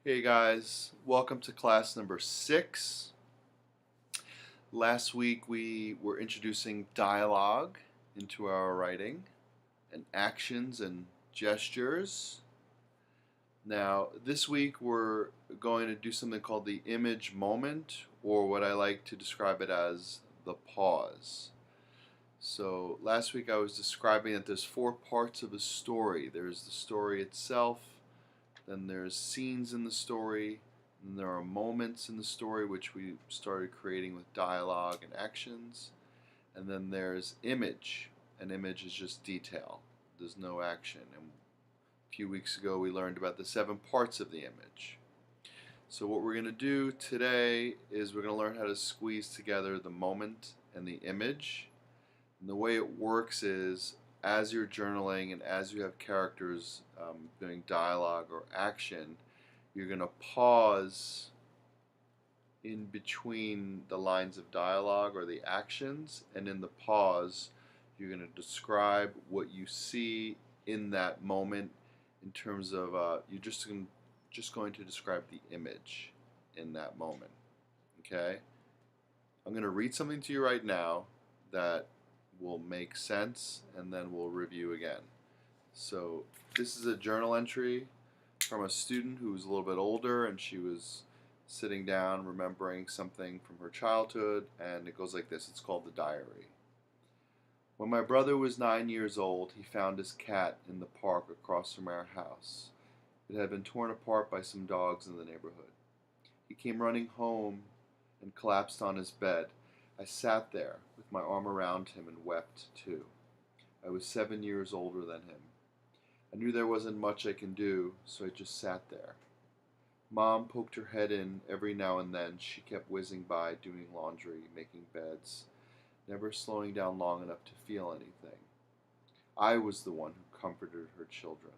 Hey guys, welcome to class number 6. Last week we were introducing dialogue into our writing and actions and gestures. Now, this week we're going to do something called the image moment, or what I like to describe it as the pause. So, last week I was describing that there's 4 parts of a story. There's the story itself, then there's scenes in the story, and there are moments in the story which we started creating with dialogue and actions, and then there's image. An image is just detail. There's no action. And a few weeks ago we learned about the 7 parts of the image. So what we're going to do today is we're going to learn how to squeeze together the moment and the image. And the way it works is, as you're journaling and as you have characters doing dialogue or action, you're going to pause in between the lines of dialogue or the actions, and in the pause you're going to describe what you see in that moment in terms of you're just going to describe the image in that moment. Okay? I'm going to read something to you right now that will make sense, and then we'll review again. So this is a journal entry from a student who was a little bit older, and she was sitting down remembering something from her childhood, and it goes like this. It's called the diary. When my brother was 9 years old, he found his cat in the park across from our house. It had been torn apart by some dogs in the neighborhood. He came running home and collapsed on his bed. I sat there with my arm around him and wept too. I was 7 years older than him. I knew there wasn't much I can do, so I just sat there. Mom poked her head in every now and then. She kept whizzing by, doing laundry, making beds, never slowing down long enough to feel anything. I was the one who comforted her children.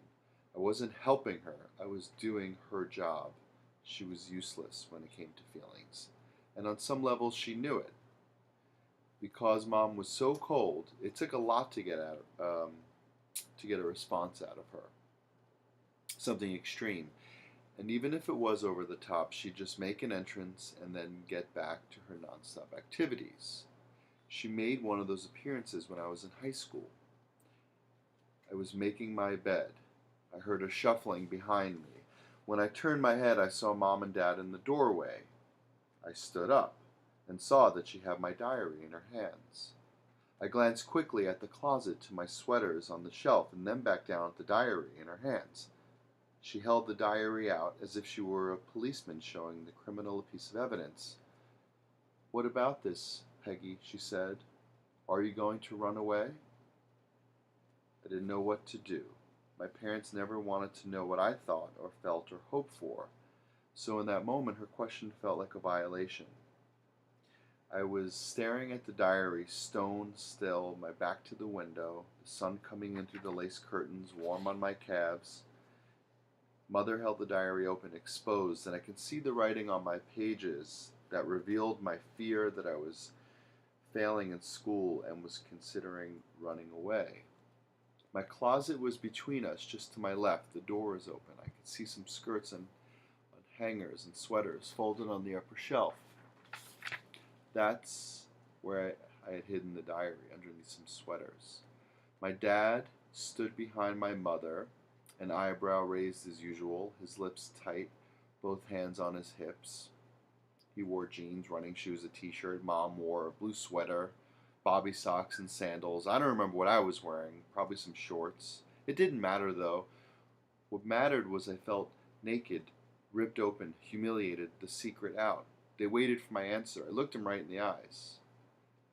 I wasn't helping her. I was doing her job. She was useless when it came to feelings, and on some levels she knew it. Because Mom was so cold, it took a lot to get a response out of her. Something extreme. And even if it was over the top, she'd just make an entrance and then get back to her nonstop activities. She made one of those appearances when I was in high school. I was making my bed. I heard a shuffling behind me. When I turned my head, I saw Mom and Dad in the doorway. I stood up and saw that she had my diary in her hands. I glanced quickly at the closet to my sweaters on the shelf and then back down at the diary in her hands. She held the diary out as if she were a policeman showing the criminal a piece of evidence. "What about this, Peggy?" she said. "Are you going to run away?" I didn't know what to do. My parents never wanted to know what I thought or felt or hoped for, so in that moment her question felt like a violation. I was staring at the diary, stone still, my back to the window, the sun coming in through the lace curtains, warm on my calves. Mother held the diary open, exposed, and I could see the writing on my pages that revealed my fear that I was failing in school and was considering running away. My closet was between us, just to my left. The door was open. I could see some skirts on hangers and sweaters folded on the upper shelf. That's where I had hidden the diary, underneath some sweaters. My dad stood behind my mother, an eyebrow raised as usual, his lips tight, both hands on his hips. He wore jeans, running shoes, a t-shirt. Mom wore a blue sweater, bobby socks, and sandals. I don't remember what I was wearing, probably some shorts. It didn't matter, though. What mattered was I felt naked, ripped open, humiliated, the secret out. They waited for my answer. I looked him right in the eyes.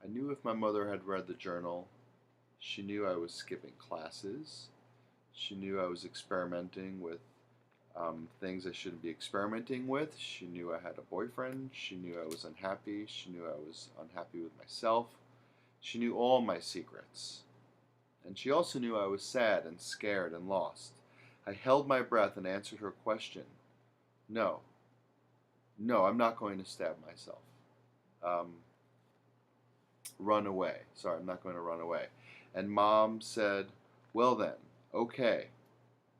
I knew if my mother had read the journal, she knew I was skipping classes. She knew I was experimenting with things I shouldn't be experimenting with. She knew I had a boyfriend. She knew I was unhappy. She knew I was unhappy with myself. She knew all my secrets. And she also knew I was sad and scared and lost. I held my breath and answered her question. No. No, I'm not going to stab myself. Run away. Sorry, I'm not going to run away. And Mom said, "Well then, okay."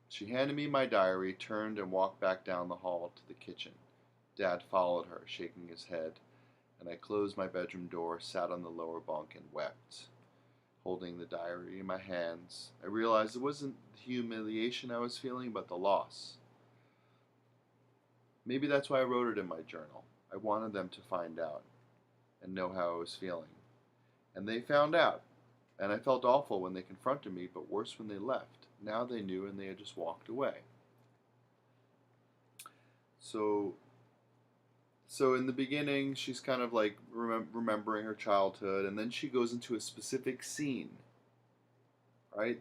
She handed me my diary, turned and walked back down the hall to the kitchen. Dad followed her, shaking his head, and I closed my bedroom door, sat on the lower bunk, and wept. Holding the diary in my hands, I realized it wasn't the humiliation I was feeling, but the loss. Maybe that's why I wrote it in my journal. I wanted them to find out and know how I was feeling. And they found out. And I felt awful when they confronted me, but worse when they left. Now they knew and they had just walked away. So in the beginning, she's kind of like remembering her childhood, and then she goes into a specific scene. Right?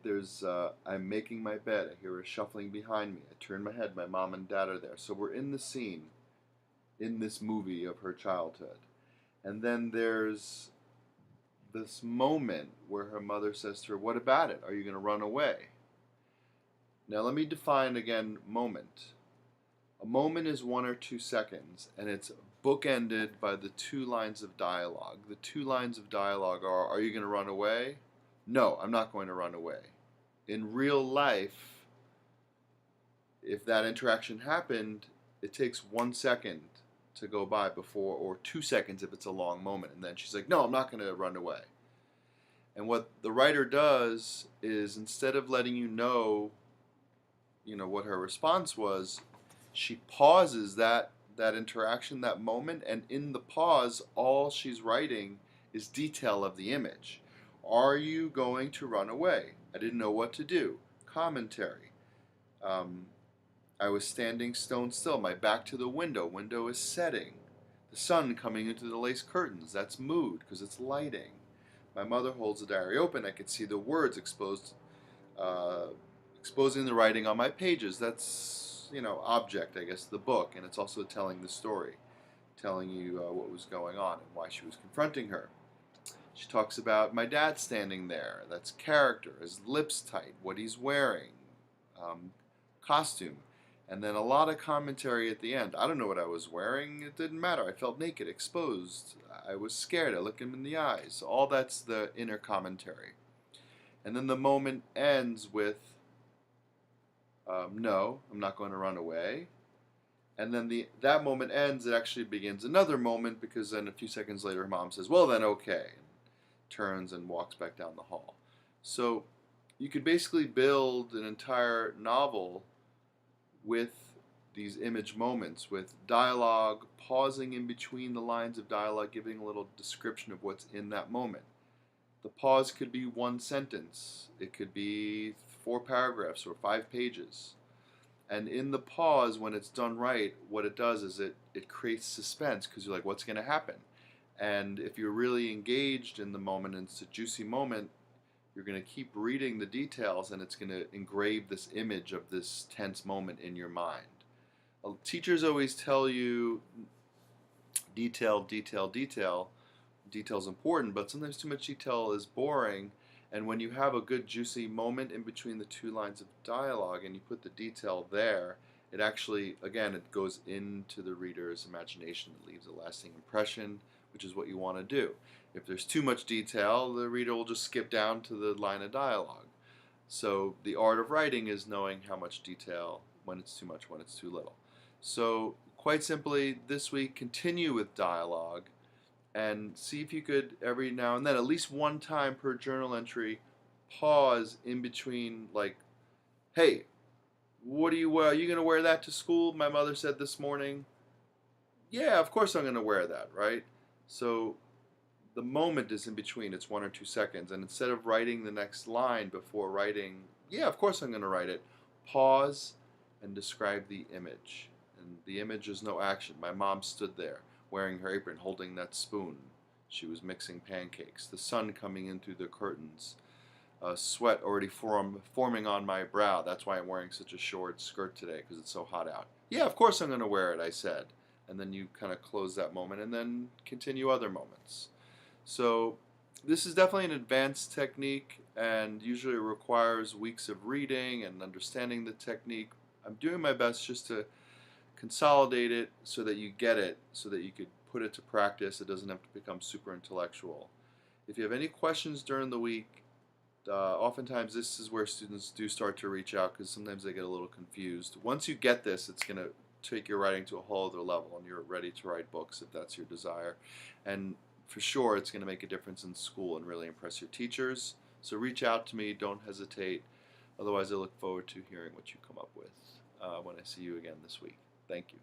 I'm making my bed. I hear a shuffling behind me. I turn my head. My mom and dad are there. So we're in the scene, in this movie of her childhood. And then there's this moment where her mother says to her, "What about it? Are you going to run away?" Now let me define again moment. A moment is 1 or 2 seconds, and it's bookended by the 2 lines of dialogue. The 2 lines of dialogue are you going to run away? No, I'm not going to run away. In real life, if that interaction happened, it takes 1 second to go by before, or 2 seconds if it's a long moment, and then she's like, "No, I'm not going to run away." And what the writer does is, instead of letting you know what her response was, she pauses that interaction, that moment, and in the pause, all she's writing is detail of the image. Are you going to run away? I didn't know what to do. Commentary. I was standing stone still, my back to the window. Window is setting. The sun coming into the lace curtains. That's mood, because it's lighting. My mother holds the diary open. I could see the words exposing the writing on my pages. That's, object, I guess, the book. And it's also telling the story, telling you what was going on and why she was confronting her. She talks about my dad standing there. That's character. His lips tight. What he's wearing. Costume. And then a lot of commentary at the end. I don't know what I was wearing. It didn't matter. I felt naked, exposed. I was scared. I looked him in the eyes. All that's the inner commentary. And then the moment ends with, no, I'm not going to run away. And then that moment ends. It actually begins another moment, because then a few seconds later her mom says, "Well then, okay." And turns and walks back down the hall. So you could basically build an entire novel with these image moments, with dialogue, pausing in between the lines of dialogue, giving a little description of what's in that moment. The pause could be 1 sentence. It could be 4 paragraphs or 5 pages. And in the pause, when it's done right, what it does is it creates suspense, because you're like, what's going to happen? And if you're really engaged in the moment and it's a juicy moment, you're going to keep reading the details, and it's going to engrave this image of this tense moment in your mind. Teachers always tell you detail, detail, detail. Detail's important, but sometimes too much detail is boring. And when you have a good juicy moment in between the 2 lines of dialogue and you put the detail there, it actually, again, it goes into the reader's imagination. It leaves a lasting impression, which is what you want to do. If there's too much detail, the reader will just skip down to the line of dialogue. So the art of writing is knowing how much detail, when it's too much, when it's too little. So quite simply, this week, continue with dialogue and see if you could, every now and then, at least 1 time per journal entry, pause in between, like, "Hey, what are you going to wear that to school? My mother said this morning." "Yeah, of course I'm going to wear that," right? So the moment is in between. It's 1 or 2 seconds. And instead of writing the next line before writing, "Yeah, of course I'm going to write it," pause and describe the image. And the image is no action. My mom stood there, wearing her apron, holding that spoon. She was mixing pancakes. The sun coming in through the curtains. Sweat already forming on my brow. That's why I'm wearing such a short skirt today, because it's so hot out. "Yeah, of course I'm going to wear it," I said. And then you kind of close that moment and then continue other moments. So this is definitely an advanced technique, and usually requires weeks of reading and understanding the technique. I'm doing my best just to consolidate it so that you get it, so that you could put it to practice. It doesn't have to become super intellectual. If you have any questions during the week, oftentimes this is where students do start to reach out because sometimes they get a little confused. Once you get this, it's going to take your writing to a whole other level, and you're ready to write books if that's your desire. And for sure, it's going to make a difference in school and really impress your teachers. So reach out to me. Don't hesitate. Otherwise, I look forward to hearing what you come up with when I see you again this week. Thank you.